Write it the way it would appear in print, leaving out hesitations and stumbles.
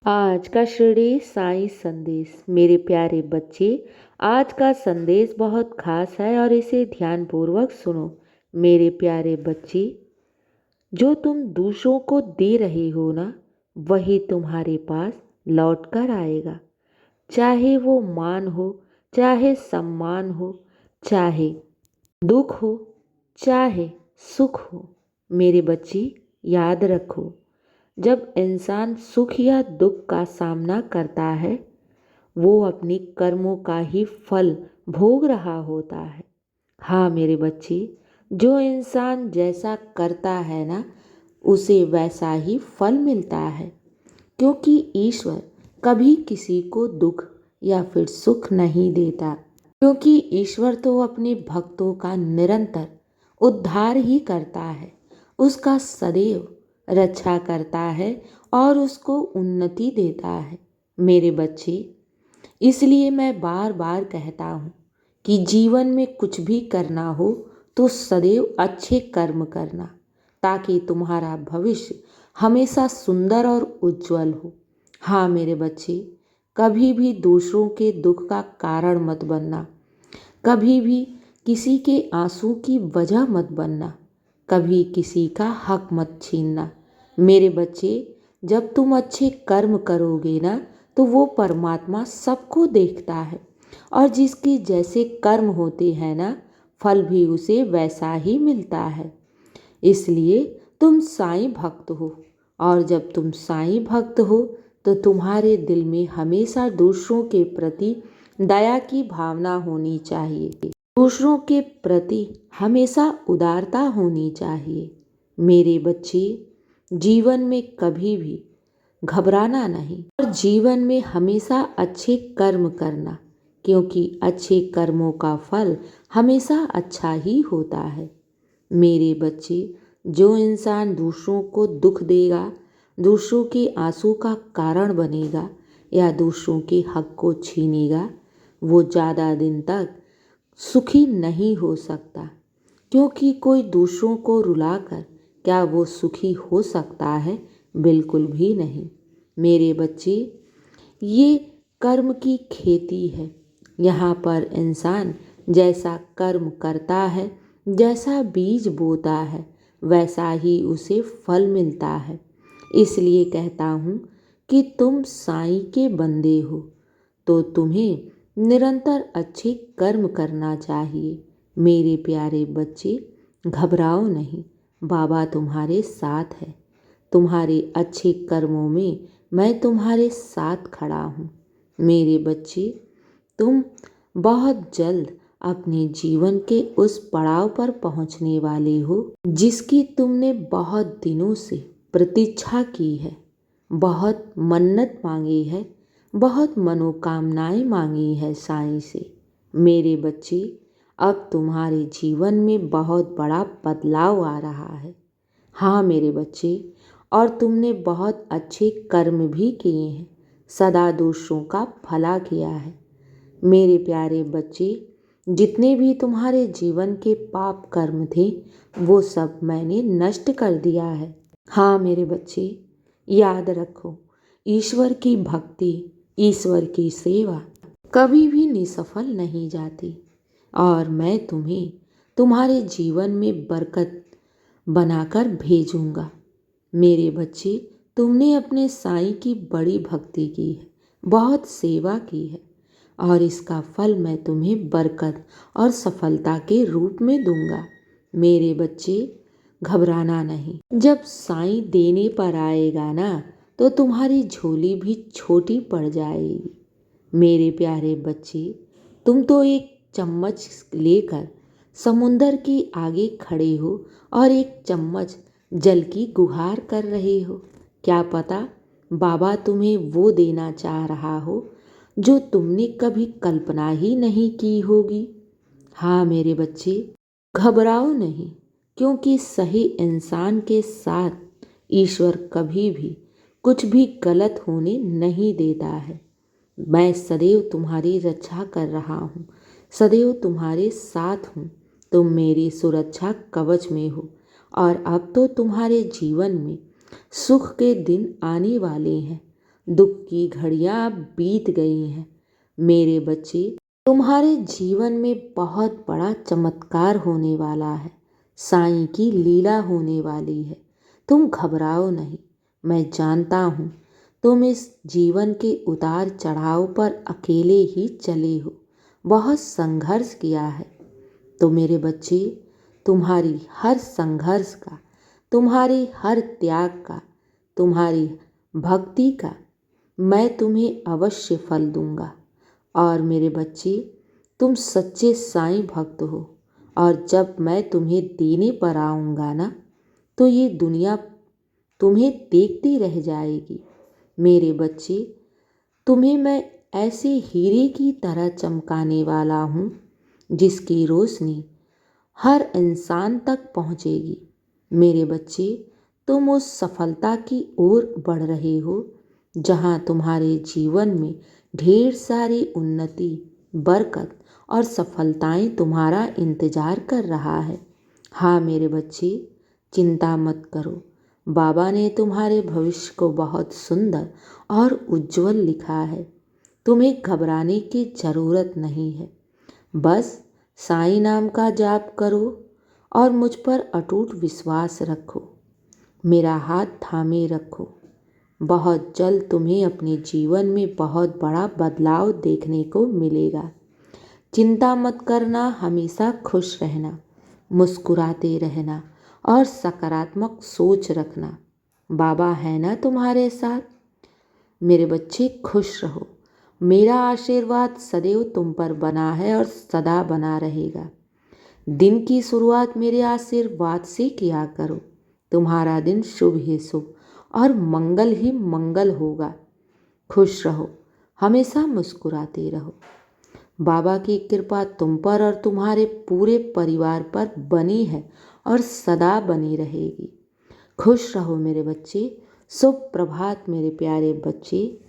आज का शिरडी साईं संदेश। मेरे प्यारे बच्चे, आज का संदेश बहुत खास है और इसे ध्यानपूर्वक सुनो। मेरे प्यारे बच्चे, जो तुम दूसरों को दे रहे हो ना, वही तुम्हारे पास लौट कर आएगा। चाहे वो मान हो, चाहे सम्मान हो, चाहे दुख हो, चाहे सुख हो। मेरे बच्चे, याद रखो, जब इंसान सुख या दुख का सामना करता है, वो अपने कर्मों का ही फल भोग रहा होता है। हाँ मेरे बच्चे, जो इंसान जैसा करता है ना, उसे वैसा ही फल मिलता है। क्योंकि ईश्वर कभी किसी को दुख या फिर सुख नहीं देता। क्योंकि ईश्वर तो अपने भक्तों का निरंतर उद्धार ही करता है, उसका सदैव रक्षा करता है और उसको उन्नति देता है। मेरे बच्चे, इसलिए मैं बार बार कहता हूँ कि जीवन में कुछ भी करना हो तो सदैव अच्छे कर्म करना, ताकि तुम्हारा भविष्य हमेशा सुंदर और उज्जवल हो। हाँ मेरे बच्चे, कभी भी दूसरों के दुख का कारण मत बनना, कभी भी किसी के आंसू की वजह मत बनना, कभी किसी का हक मत छीनना। मेरे बच्चे, जब तुम अच्छे कर्म करोगे ना, तो वो परमात्मा सबको देखता है और जिसके जैसे कर्म होते हैं ना, फल भी उसे वैसा ही मिलता है। इसलिए तुम साईं भक्त हो, और जब तुम साईं भक्त हो तो तुम्हारे दिल में हमेशा दूसरों के प्रति दया की भावना होनी चाहिए। दूसरों के प्रति हमेशा उदारता होनी चाहिए। मेरे बच्चे, जीवन में कभी भी घबराना नहीं और जीवन में हमेशा अच्छे कर्म करना, क्योंकि अच्छे कर्मों का फल हमेशा अच्छा ही होता है। मेरे बच्चे, जो इंसान दूसरों को दुख देगा, दूसरों के आंसू का कारण बनेगा या दूसरों के हक को छीनेगा, वो ज़्यादा दिन तक सुखी नहीं हो सकता। क्योंकि कोई दूसरों को रुलाकर क्या वो सुखी हो सकता है? बिल्कुल भी नहीं। मेरे बच्चे, ये कर्म की खेती है। यहाँ पर इंसान जैसा कर्म करता है, जैसा बीज बोता है, वैसा ही उसे फल मिलता है। इसलिए कहता हूँ कि तुम साईं के बंदे हो, तो तुम्हें निरंतर अच्छे कर्म करना चाहिए। मेरे प्यारे बच्चे, घबराओ नहीं, बाबा तुम्हारे साथ है। तुम्हारे अच्छे कर्मों में मैं तुम्हारे साथ खड़ा हूँ। मेरे बच्चे, तुम बहुत जल्द अपने जीवन के उस पड़ाव पर पहुँचने वाले हो जिसकी तुमने बहुत दिनों से प्रतीक्षा की है, बहुत मन्नत मांगी है, बहुत मनोकामनाएं मांगी है साईं से। मेरे बच्चे, अब तुम्हारे जीवन में बहुत बड़ा बदलाव आ रहा है। हाँ मेरे बच्चे, और तुमने बहुत अच्छे कर्म भी किए हैं, सदा दूसरों का भला किया है। मेरे प्यारे बच्चे, जितने भी तुम्हारे जीवन के पाप कर्म थे, वो सब मैंने नष्ट कर दिया है। हाँ मेरे बच्चे, याद रखो, ईश्वर की भक्ति, ईश्वर की सेवा कभी भी निसफल नहीं जाती, और मैं तुम्हें तुम्हारे जीवन में बरकत बनाकर भेजूंगा। मेरे बच्चे, तुमने अपने साईं की बड़ी भक्ति की है, बहुत सेवा की है, और इसका फल मैं तुम्हें बरकत और सफलता के रूप में दूंगा। मेरे बच्चे, घबराना नहीं। जब साईं देने पर आएगा ना, तो तुम्हारी झोली भी छोटी पड़ जाएगी। मेरे प्यारे बच्चे, तुम तो एक चम्मच लेकर समुंदर के आगे खड़े हो और एक चम्मच जल की गुहार कर रहे हो। क्या पता बाबा तुम्हें वो देना चाह रहा हो जो तुमने कभी कल्पना ही नहीं की होगी। हाँ मेरे बच्चे, घबराओ नहीं, क्योंकि सही इंसान के साथ ईश्वर कभी भी कुछ भी गलत होने नहीं देता है। मैं सदैव तुम्हारी रक्षा कर रहा हूँ, सदैव तुम्हारे साथ हूँ। तुम मेरी सुरक्षा कवच में हो, और अब तो तुम्हारे जीवन में सुख के दिन आने वाले हैं। दुख की घड़ियाँ बीत गई हैं। मेरे बच्चे, तुम्हारे जीवन में बहुत बड़ा चमत्कार होने वाला है। साईं की लीला होने वाली है। तुम घबराओ नहीं। मैं जानता हूँ तुम इस जीवन के उतार चढ़ाव पर अकेले ही चले हो, बहुत संघर्ष किया है। तो मेरे बच्चे, तुम्हारी हर संघर्ष का, तुम्हारी हर त्याग का, तुम्हारी भक्ति का मैं तुम्हें अवश्य फल दूंगा। और मेरे बच्चे, तुम सच्चे साईं भक्त हो, और जब मैं तुम्हें देने पर आऊँगा ना, तो ये दुनिया तुम्हें देखती रह जाएगी। मेरे बच्चे, तुम्हें मैं ऐसे हीरे की तरह चमकाने वाला हूँ जिसकी रोशनी हर इंसान तक पहुँचेगी। मेरे बच्चे, तुम उस सफलता की ओर बढ़ रहे हो जहाँ तुम्हारे जीवन में ढेर सारी उन्नति, बरकत और सफलताएं तुम्हारा इंतजार कर रहा है। हाँ मेरे बच्चे, चिंता मत करो। बाबा ने तुम्हारे भविष्य को बहुत सुंदर और उज्जवल लिखा है। तुम्हें घबराने की ज़रूरत नहीं है। बस साईं नाम का जाप करो और मुझ पर अटूट विश्वास रखो। मेरा हाथ थामे रखो। बहुत जल्द तुम्हें अपने जीवन में बहुत बड़ा बदलाव देखने को मिलेगा। चिंता मत करना, हमेशा खुश रहना, मुस्कुराते रहना और सकारात्मक सोच रखना। बाबा है ना तुम्हारे साथ। मेरे बच्चे, खुश रहो। मेरा आशीर्वाद सदैव तुम पर बना है और सदा बना रहेगा। दिन की शुरुआत मेरे आशीर्वाद से किया करो। तुम्हारा दिन शुभ ही शुभ और मंगल ही मंगल होगा। खुश रहो, हमेशा मुस्कुराते रहो। बाबा की कृपा तुम पर और तुम्हारे पूरे परिवार पर बनी है और सदा बनी रहेगी। खुश रहो मेरे बच्चे। शुभ प्रभात मेरे प्यारे बच्चे।